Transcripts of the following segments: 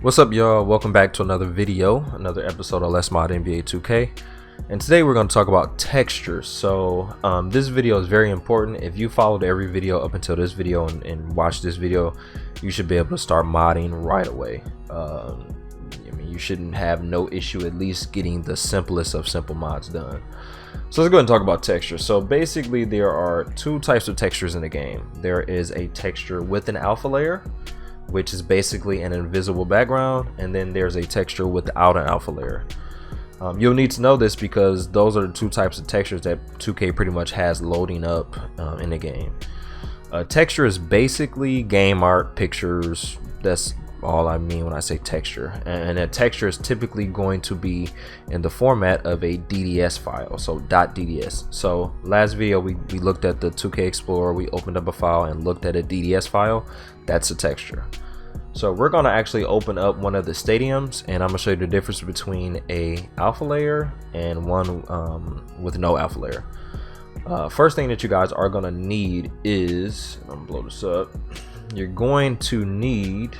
What's up, y'all? Welcome back to another video, another episode of Let's Mod NBA 2K. And today we're going to talk about textures. So this video is very important. If you followed every video up until this video and watched this video, you should be able to start modding right away. I mean, you shouldn't have no issue at least getting the simplest of simple mods done. So let's go ahead and talk about textures. So basically there are two types of textures in the game. There is a texture with an alpha layer, which is basically an invisible background, and then there's a texture without an alpha layer. You'll need to know this because those are the two types of textures that 2K pretty much has loading up in the game. Texture is basically game art, pictures. That's all I mean when I say texture, and a texture is typically going to be in the format of a DDS file, so .dds. So last video we looked at the 2K Explorer, we opened up a file and looked at a DDS file. That's a texture. So we're going to actually open up one of the stadiums, and I'm going to show you the difference between a alpha layer and one with no alpha layer. First thing that you guys are going to need is, I'm going to blow this up, you're going to need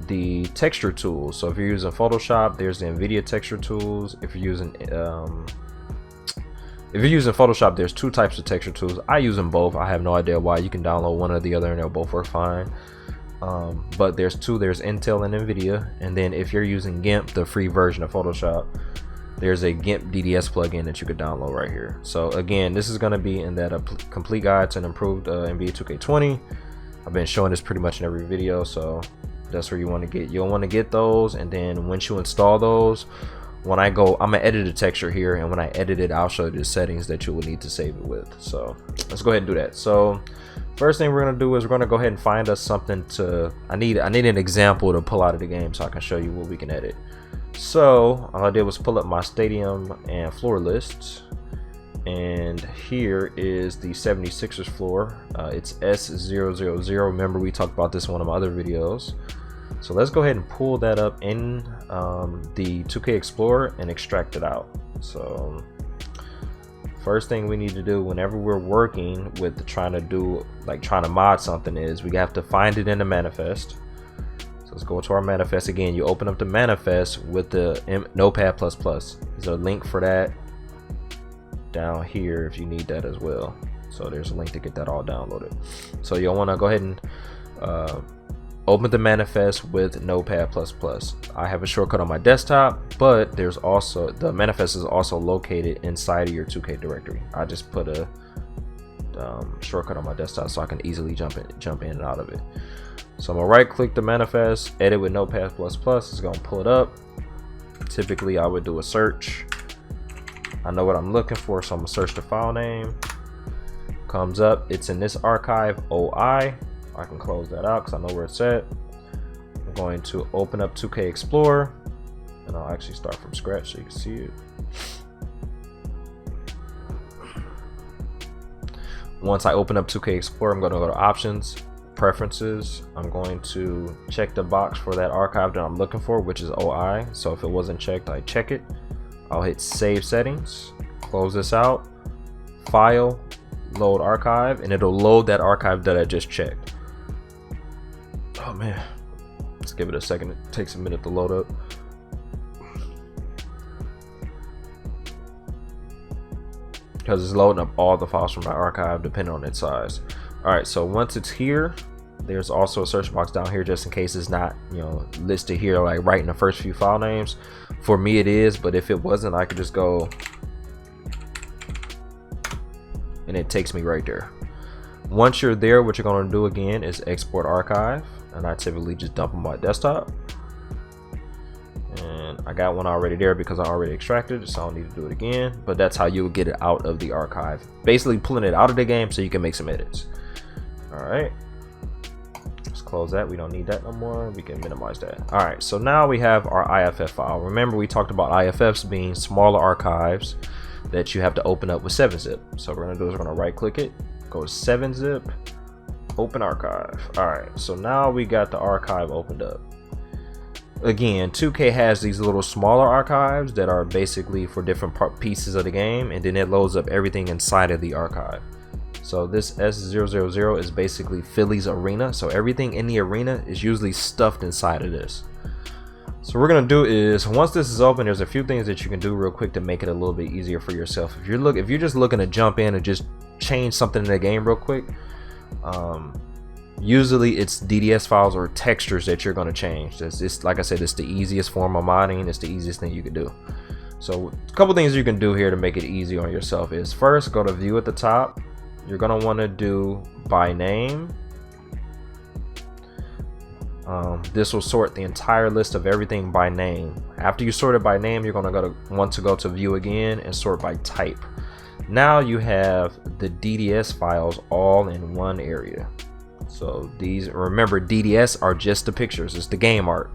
the texture tools. So if you're using Photoshop, there's the NVIDIA texture tools. If you're using Photoshop, there's two types of texture tools. I use them both. I have no idea why. You can download one or the other and they'll both work fine. But there's two. There's Intel and NVIDIA. And then if you're using GIMP, the free version of Photoshop, there's a GIMP DDS plugin that you could download right here. So again, this is going to be in that complete guide to an improved NBA 2K20. I've been showing this pretty much in every video, so that's where you want to get. You'll want to get those, and then once you install those, when I go, I'm gonna edit a texture here, and when I edit it, I'll show you the settings that you will need to save it with. So let's go ahead and do that. So first thing we're gonna do is we're gonna go ahead and find us something to. I need an example to pull out of the game so I can show you what we can edit. So all I did was pull up my stadium and floor lists, and here is the 76ers floor. It's S000. Remember, we talked about this in one of my other videos. So let's go ahead and pull that up in the 2K Explorer and extract it out. So first thing we need to do whenever we're working with trying to mod something is we have to find it in the manifest. So let's go to our manifest again. You open up the manifest with the Notepad++. There's a link for that down here if you need that as well. So there's a link to get that all downloaded. So you'll want to go ahead and open the manifest with Notepad++. I have a shortcut on my desktop, but there's also the manifest is also located inside of your 2K directory. I just put a shortcut on my desktop so I can easily jump in and out of it. So I'm gonna right click the manifest, edit with Notepad++. It's gonna pull it up. Typically I would do a search. I know what I'm looking for, so I'm gonna search the file name. Comes up, it's in this archive OI. I can close that out because I know where it's at. I'm going to open up 2K Explorer, and I'll actually start from scratch so you can see it. Once I open up 2K Explorer, I'm going to go to Options, Preferences. I'm going to check the box for that archive that I'm looking for, which is OI. So if it wasn't checked, I check it. I'll hit Save Settings, close this out, File, Load Archive, and it'll load that archive that I just checked. Oh man, let's give it a second. It takes a minute to load up. Because it's loading up all the files from my archive depending on its size. Alright, so once it's here, there's also a search box down here just in case it's not, listed here like right in the first few file names. For me it is, but if it wasn't, I could just go and it takes me right there. Once you're there, what you're going to do again is export archive, and I typically just dump on my desktop, and I got one already there because I already extracted it, so I don't need to do it again. But that's how you would get it out of the archive, basically pulling it out of the game so you can make some edits. All right, let's close that. We don't need that no more. We can minimize that. All right, so now we have our IFF file. Remember, we talked about IFFs being smaller archives that you have to open up with 7-zip. So what we're gonna do is we're gonna right click it, go to 7-zip, open archive. All right, so now we got the archive opened up. Again, 2K has these little smaller archives that are basically for different pieces of the game, and then it loads up everything inside of the archive. So this S000 is basically Philly's arena, so everything in the arena is usually stuffed inside of this. So what we're gonna do is, once this is open, there's a few things that you can do real quick to make it a little bit easier for yourself. If you're just looking to jump in and just change something in the game real quick, usually it's DDS files or textures that you're gonna change. It's like I said, it's the easiest form of modding. It's the easiest thing you can do. So a couple things you can do here to make it easy on yourself is, first, go to view at the top. You're gonna want to do by name. This will sort the entire list of everything by name. After you sort it by name, you're gonna want to go to view again and sort by type. Now you have the DDS files all in one area. So these, remember, DDS are just the pictures, it's the game art.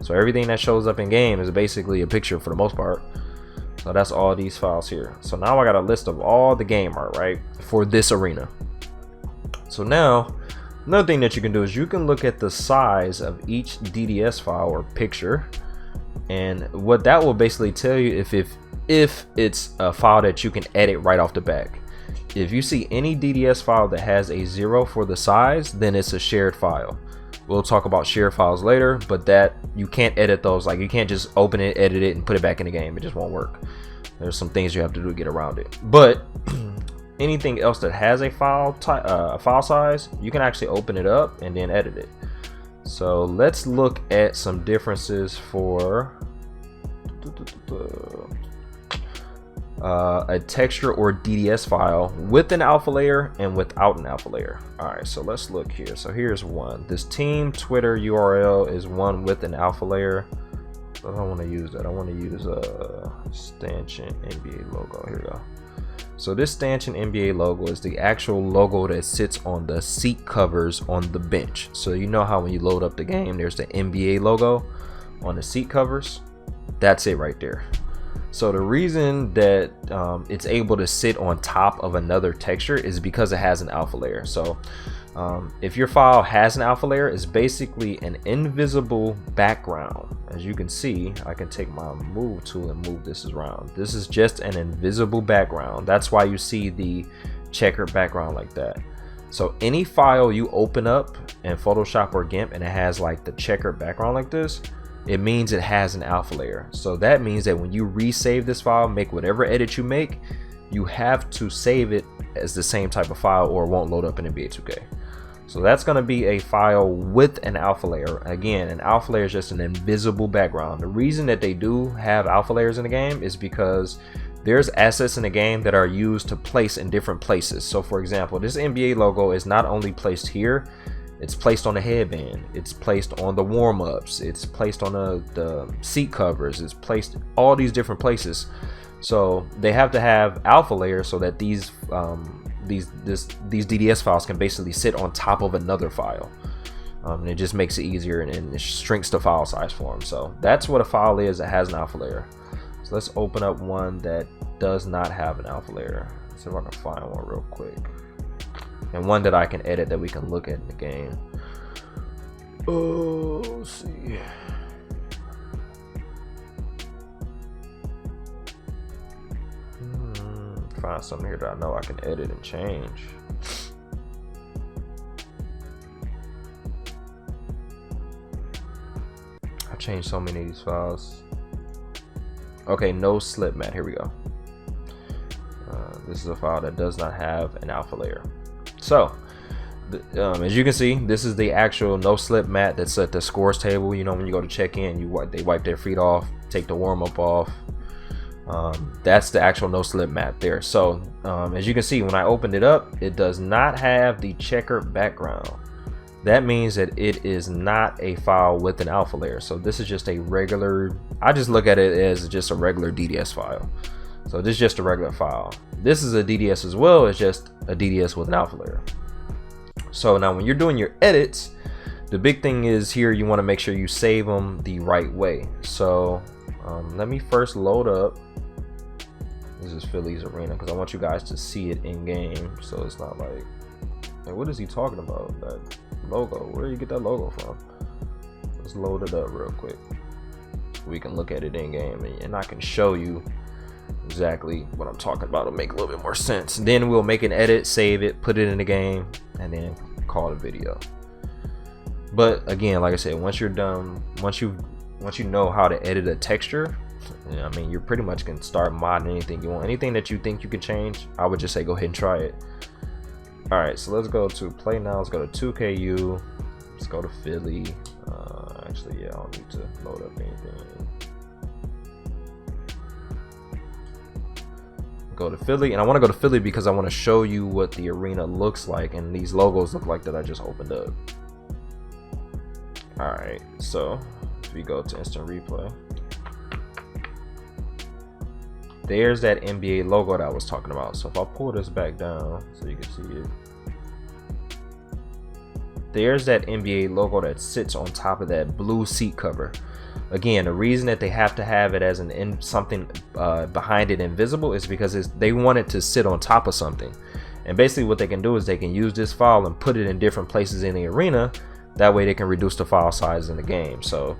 So everything that shows up in game is basically a picture for the most part. So that's all these files here. So now I got a list of all the game art, right, for this arena. So now another thing that you can do is you can look at the size of each DDS file or picture, and what that will basically tell you if it's a file that you can edit right off the bat. If you see any DDS file that has a 0 for the size, then it's a shared file. We'll talk about shared files later, but that you can't edit those. Like, you can't just open it, edit it, and put it back in the game. It just won't work. There's some things you have to do to get around it. But anything else that has a file size, you can actually open it up and then edit it. So let's look at some differences for a texture or DDS file with an alpha layer and without an alpha layer. Alright, so let's look here. So here's one. This team Twitter URL is one with an alpha layer. So I don't want to use that. I want to use a stanchion NBA logo. Here we go. So this stanchion NBA logo is the actual logo that sits on the seat covers on the bench. So you know how when you load up the game, there's the NBA logo on the seat covers. That's it right there. So the reason that it's able to sit on top of another texture is because it has an alpha layer. So if your file has an alpha layer, it's basically an invisible background. As you can see, I can take my move tool and move this around. This is just an invisible background. That's why you see the checkered background like that. So any file you open up in Photoshop or GIMP and it has like the checkered background like this, it means it has an alpha layer. So that means that when you resave this file, make whatever edit you make, you have to save it as the same type of file or it won't load up in NBA 2K. So that's going to be a file with an alpha layer. Again, an alpha layer is just an invisible background. The reason that they do have alpha layers in the game is because there's assets in the game that are used to place in different places. So for example, this NBA logo is not only placed here, it's placed on the headband, it's placed on the warm-ups, it's placed on the seat covers, it's placed all these different places. So they have to have alpha layers so that these DDS files can basically sit on top of another file. And it just makes it easier and it shrinks the file size for them. So that's what a file is that has an alpha layer. So let's open up one that does not have an alpha layer. Let's see if I can find one real quick. And one that I can edit that we can look at in the game. Oh, let's see. Find something here that I know I can edit and change. I changed so many of these files. Okay, no slip mat. Here we go. This is a file that does not have an alpha layer. So as you can see, this is the actual no slip mat that's at the scores table. You know, when you go to check in, they wipe their feet off, take the warm up off. That's the actual no slip mat there. So as you can see, when I opened it up, it does not have the checkered background. That means that it is not a file with an alpha layer. So this is just a regular, I just look at it as just a regular DDS file. So this is just a regular file. This is a DDS as well, it's just a DDS with an alpha layer. So now when you're doing your edits, the big thing is here, you want to make sure you save them the right way. So let me first load up. This is Philly's arena because I want you guys to see it in game. So it's not like, hey, what is he talking about? That logo, where do you get that logo from? Let's load it up real quick. We can look at it in game and I can show you exactly what I'm talking about. It'll make a little bit more sense. Then we'll make an edit, save it, put it in the game, and then call it a video. But again, like I said, once you're done, once you've once you know how to edit a texture, I mean, you pretty much can start modding anything you want. Anything that you think you can change, I would just say go ahead and try it. All right, so let's go to play now. Let's go to 2KU. Let's go to Philly. Actually, yeah, I don't need to load up anything. Go to Philly, and I want to go to Philly because I want to show you what the arena looks like, and these logos look like that I just opened up. All right, so if we go to instant replay, there's that NBA logo that I was talking about. So if I pull this back down so you can see it, there's that NBA logo that sits on top of that blue seat cover. Again, the reason that they have to have it as something behind it invisible is because they want it to sit on top of something. And basically what they can do is they can use this file and put it in different places in the arena. That way they can reduce the file size in the game. So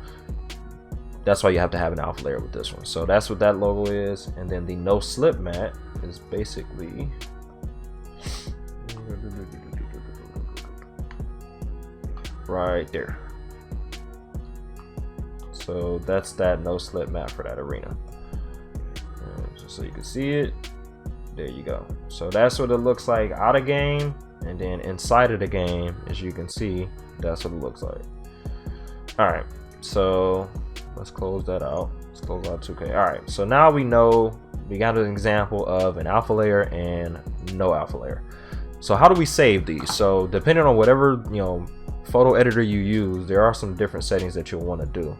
that's why you have to have an alpha layer with this one. So that's what that logo is. And then the no slip mat is basically right there. So that's that no slip mat for that arena. Just so you can see it, there you go. So that's what it looks like out of game, and then inside of the game, as you can see, that's what it looks like. All right, so let's close that out. Let's close out 2K. All right, so now we know we got an example of an alpha layer and no alpha layer. So how do we save these? So depending on whatever photo editor you use, there are some different settings that you'll want to do.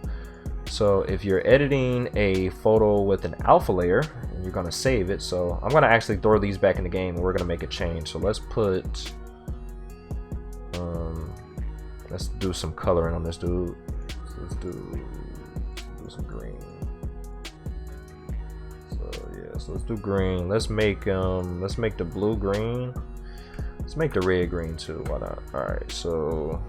So if you're editing a photo with an alpha layer and you're going to save it, so I'm going to actually throw these back in the game and we're going to make a change. So let's put let's do some coloring on this dude. So let's do some green. So yeah, so let's do green. Let's make the blue green. Let's make the red green too. Why not? All right, so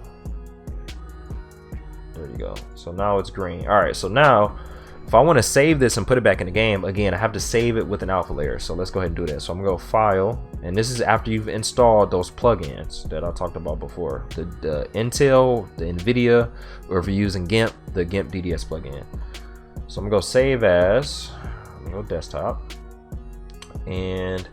there you go. So now it's green. All right, so now if I want to save this and put it back in the game, again, I have to save it with an alpha layer. So let's go ahead and do that. So I'm gonna go File, and this is after you've installed those plugins that I talked about before, the Intel, the NVIDIA, or if you're using GIMP, the GIMP DDS plugin. So I'm gonna go Save As. I'm gonna go Desktop, and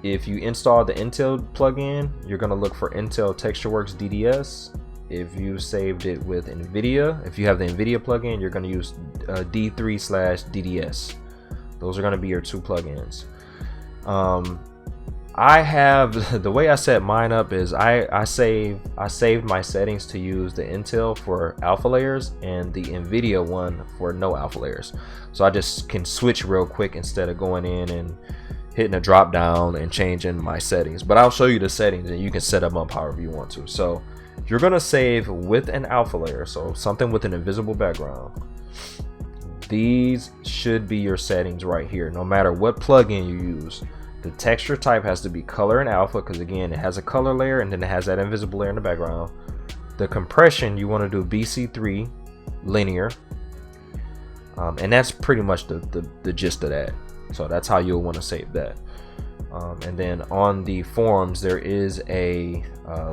if you install the Intel plugin, you're gonna look for Intel TextureWorks DDS. If you saved it with NVIDIA, if you have the NVIDIA plugin, you're gonna use D3/DDS. Those are gonna be your two plugins. I have, the way I set mine up is I saved my settings to use the Intel for alpha layers and the NVIDIA one for no alpha layers. So I just can switch real quick instead of going in and hitting a drop down and changing my settings. But I'll show you the settings and you can set them up however you want to. So you're gonna save with an alpha layer, so something with an invisible background. These should be your settings right here, no matter what plugin you use. The texture type has to be color and alpha, because again, it has a color layer and then it has that invisible layer in the background. The compression, you want to do BC3 linear, and that's pretty much the gist of that. So that's how you'll want to save that. And then on the forums, there is a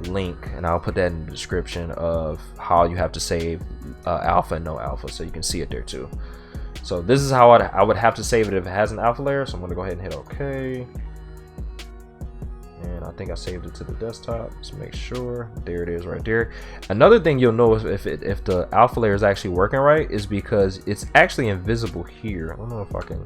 link, and I'll put that in the description of how you have to save alpha and no alpha, so you can see it there too. So this is how I would have to save it if it has an alpha layer. So I'm going to go ahead and hit OK. And I think I saved it to the desktop. Let's make sure. There it is right there. Another thing you'll know if the alpha layer is actually working right is because it's actually invisible here. I don't know if I can.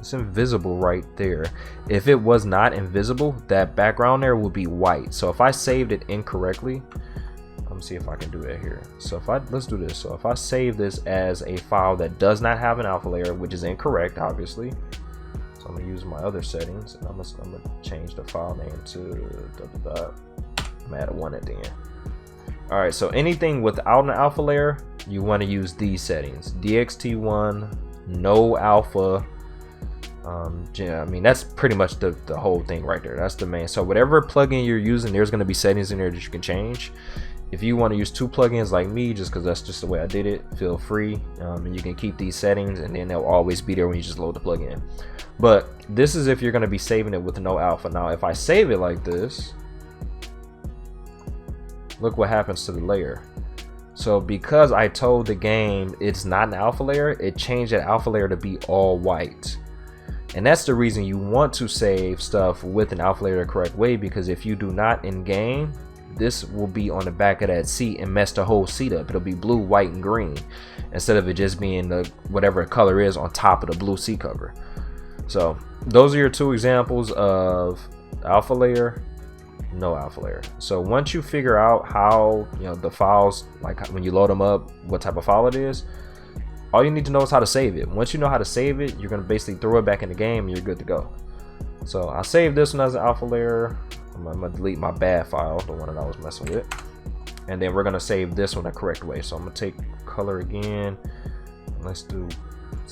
It's invisible right there. If it was not invisible, that background there would be white. So if I saved it incorrectly, let me see if I can do that here. So if let's do this. So if I save this as a file that does not have an alpha layer, which is incorrect, obviously. So I'm gonna use my other settings, and I'm gonna change the file name to I'm gonna add a 1 at the end. All right. So anything without an alpha layer, you want to use these settings: DXT1, no alpha. I mean, that's pretty much the whole thing right there. That's the main. So whatever plugin you're using, there's going to be settings in there that you can change. If you want to use 2 plugins like me, just because that's just the way I did it, feel free. And you can keep these settings, and then they'll always be there when you just load the plugin. But this is if you're going to be saving it with no alpha. Now if I save it like this, look what happens to the layer. So because I told the game it's not an alpha layer, it changed that alpha layer to be all white. And that's the reason you want to save stuff with an alpha layer the correct way, because if you do not in game, this will be on the back of that seat and mess the whole seat up. It'll be blue, white, and green instead of it just being the whatever color is on top of the blue seat cover. So those are your two examples of alpha layer, no alpha layer. So once you figure out how, you know, the files, like when you load them up, what type of file it is, all you need to know is how to save it. Once you know how to save it, you're going to basically throw it back in the game and you're good to go. So I saved this one as an alpha layer. I'm going to delete my bad file, the one that I was messing with. And then we're going to save this one the correct way. So I'm going to take color again. Let's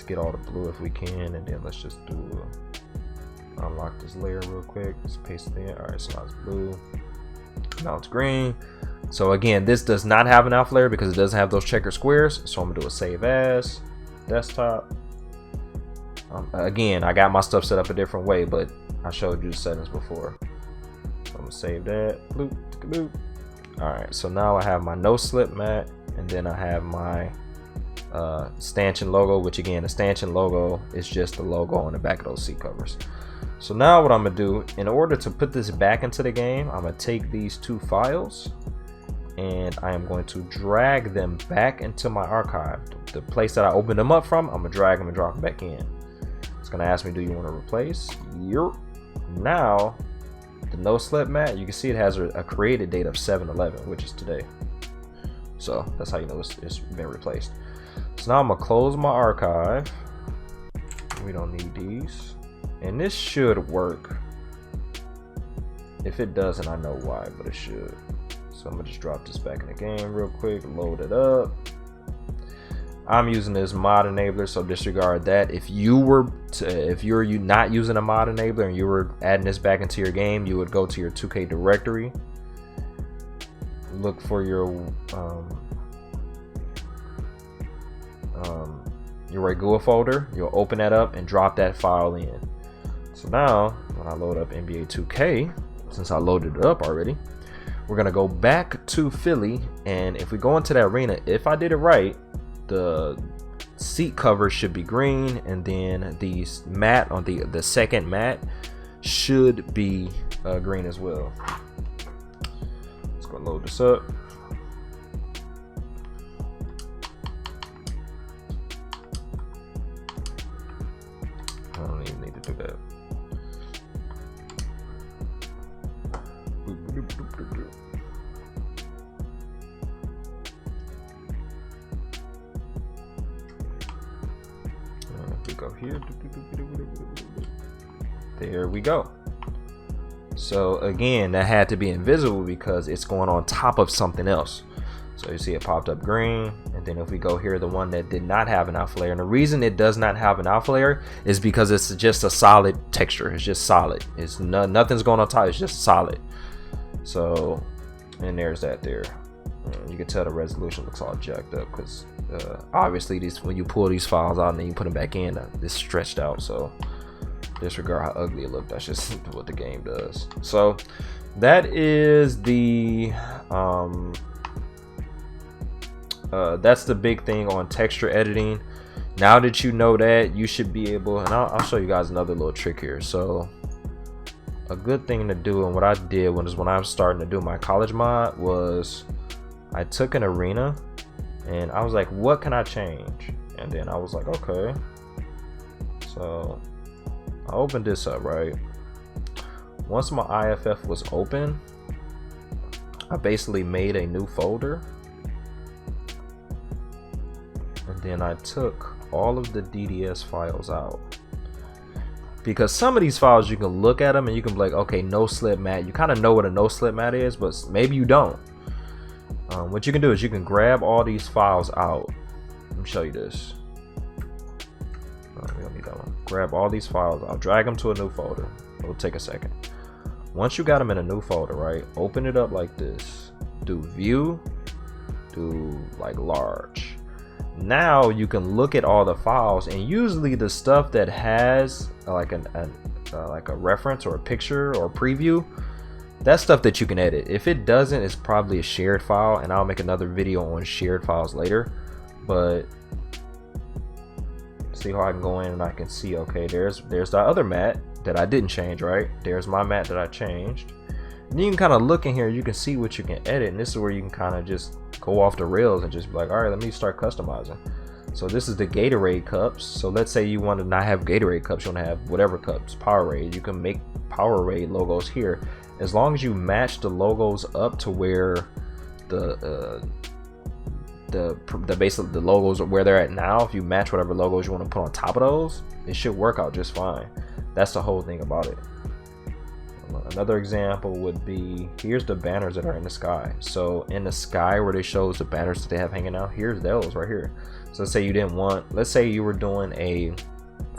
get all the blue if we can. And then let's just unlock this layer real quick. Let's paste it in. All right, so now it's blue. Now it's green. So again, this does not have an alpha layer because it doesn't have those checkered squares. So I'm gonna do a save as desktop. Again, I got my stuff set up a different way, but I showed you the settings before. So I'm gonna save that. Bloop, bloop. All right, so now I have my no slip mat, and then I have my stanchion logo, which again, the stanchion logo is just the logo on the back of those seat covers. So now what I'm gonna do, in order to put this back into the game, I'm gonna take these two files and I am going to drag them back into my archive. The place that I opened them up from, I'm gonna drag them and drop them back in. It's gonna ask me, do you want to replace? Yep. Now, the no slip mat, you can see it has a created date of 7/11, which is today. So that's how you know it's been replaced. So now I'm gonna close my archive. We don't need these. And this should work. If it doesn't, I know why, but it should. So I'm gonna just drop this back in the game real quick, load it up. I'm using this mod enabler, so disregard that. If you're not using a mod enabler and you were adding this back into your game, you would go to your 2K directory, look for your Regula folder. You'll open that up and drop that file in. So now when I load up NBA 2K, since I loaded it up already, we're gonna go back to Philly, and if we go into that arena, if I did it right, the seat cover should be green, and then the mat on the second mat should be green as well. Let's go load this up. I don't even need to do that. We go here. There we go. So again, that had to be invisible because it's going on top of something else. So you see it popped up green, and then if we go here, the one that did not have an alpha layer, and the reason it does not have an alpha layer is because it's just a solid texture. It's just solid. It's nothing's going on top. It's just solid. So, and there's that there. And you can tell the resolution looks all jacked up because obviously these, when you pull these files out and then you put them back in, it's stretched out. So disregard how ugly it looked. That's just what the game does. So that is the that's the big thing on texture editing. Now that you know that, you should be able, and I'll show you guys another little trick here. So a good thing to do, and what I did when I was starting to do my college mod, was I took an arena and I was like, what can I change? And then I was like, okay, so I opened this up, right? Once my IFF was open, I basically made a new folder, and then I took all of the DDS files out, because some of these files you can look at them and you can be like, okay, no slip mat, you kind of know what a no slip mat is, but maybe you don't. What you can do is you can grab all these files out. Let me show you this. We don't need that one. Grab all these files, I'll drag them to a new folder. It'll take a second. Once you got them in a new folder, right, open it up like this, do view, do like large. Now you can look at all the files, and usually the stuff that has like a reference or a picture or a preview, that's stuff that you can edit. If it doesn't, it's probably a shared file, and I'll make another video on shared files later. But see how I can go in and I can see, okay, there's the other mat that I didn't change, right? There's my mat that I changed. And you can kind of look in here, you can see what you can edit, and this is where you can kind of just go off the rails and just be like, all right, let me start customizing. So this is the Gatorade cups. So let's say you want to not have Gatorade cups, you want to have whatever cups, Powerade. You can make Powerade logos here, as long as you match the logos up to where the basically the logos are where they're at now. If you match whatever logos you want to put on top of those, it should work out just fine. That's the whole thing about it. Another example would be, here's the banners that are in the sky. So in the sky where they shows the banners that they have hanging out, here's those right here. So let's say you didn't want, let's say you were doing a,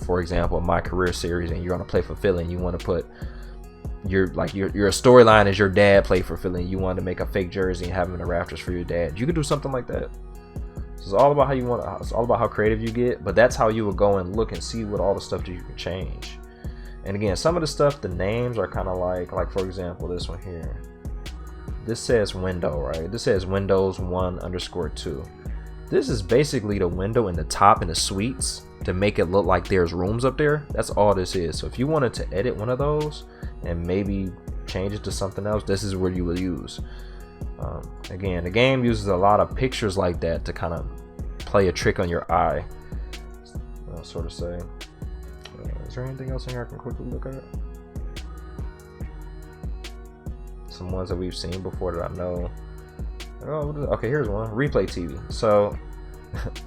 for example, My Career series, and you're gonna play for Philly, and you want to put your storyline is your dad played for Philly, and you want to make a fake jersey and have him in the rafters for your dad. You could do something like that. So it's all about how you want. It's all about how creative you get. But that's how you would go and look and see what all the stuff that you can change. And again, some of the stuff, the names are kind of like for example, this one here. This says window, right? This says Windows 1_2. This is basically the window in the top in the suites to make it look like there's rooms up there. That's all this is. So if you wanted to edit one of those and maybe change it to something else, this is where you will use. Again, the game uses a lot of pictures like that to kind of play a trick on your eye. I'll sort of say. Is there anything else in here I can quickly look at? Some ones that we've seen before that I know. Oh, okay, here's one. Replay TV. So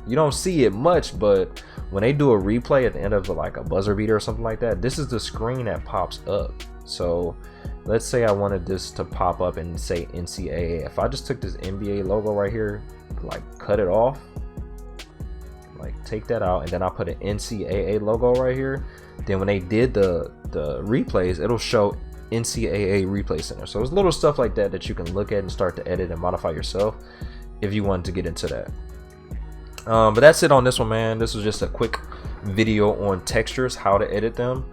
you don't see it much, but when they do a replay at the end of like a buzzer beater or something like that, this is the screen that pops up. So let's say I wanted this to pop up and say NCAA. If I just took this NBA logo right here, like cut it off, like take that out, and then I put an NCAA logo right here, then when they did the replays, it'll show NCAA Replay Center. So it's little stuff like that that you can look at and start to edit and modify yourself if you want to get into that. But that's it on this one, man. This was just a quick video on textures, how to edit them.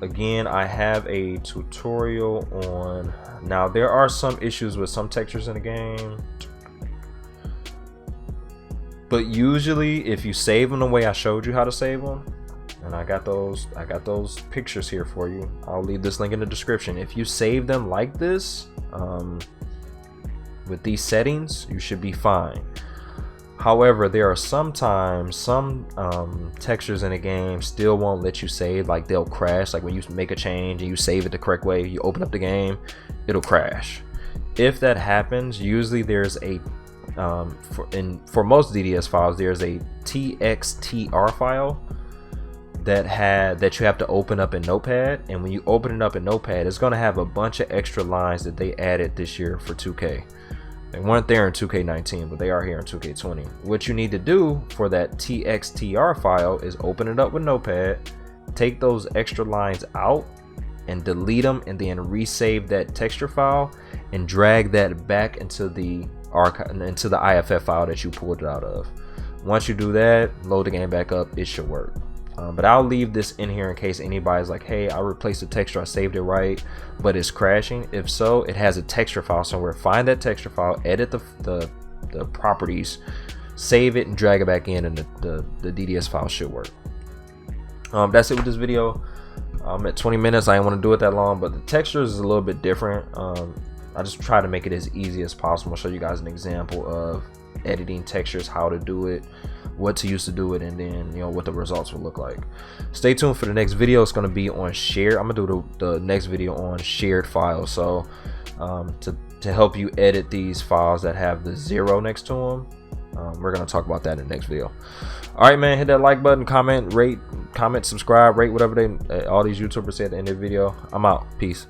Again, I have a tutorial on, now there are some issues with some textures in the game, but usually if you save them the way I showed you how to save them, and I got those pictures here for you, I'll leave this link in the description. If you save them like this, with these settings, you should be fine. However, there are sometimes some textures in the game still won't let you save. Like they'll crash. Like when you make a change and you save it the correct way, you open up the game, it'll crash. If that happens, usually there's a for most DDS files, there's a txtr file that you have to open up in Notepad, and when you open it up in Notepad, it's going to have a bunch of extra lines that they added this year for 2K. They weren't there in 2K19, but they are here in 2K20. What you need to do for that txtr file is open it up with Notepad, take those extra lines out and delete them, and then resave that texture file and drag that back into the archive, into the IFF file that you pulled it out of. Once you do that, load the game back up, it should work. But I'll leave this in here in case anybody's like, hey, I replaced the texture, I saved it right, but it's crashing. If so, it has a texture file somewhere. Find that texture file, edit the properties, save it, and drag it back in, and the DDS file should work. That's it with this video. I'm at 20 minutes. I didn't want to do it that long, but the textures is a little bit different. I just try to make it as easy as possible. I'll show you guys an example of editing textures, how to do it, what to use to do it, and then what the results will look like. Stay tuned for the next video. It's going to be on share. I'm gonna do the next video on shared files, so to help you edit these files that have the 0 next to them. We're going to talk about that in the next video. All right, man, hit that like button, comment, rate, subscribe, rate, whatever all these YouTubers say at the end of the video. I'm out. Peace.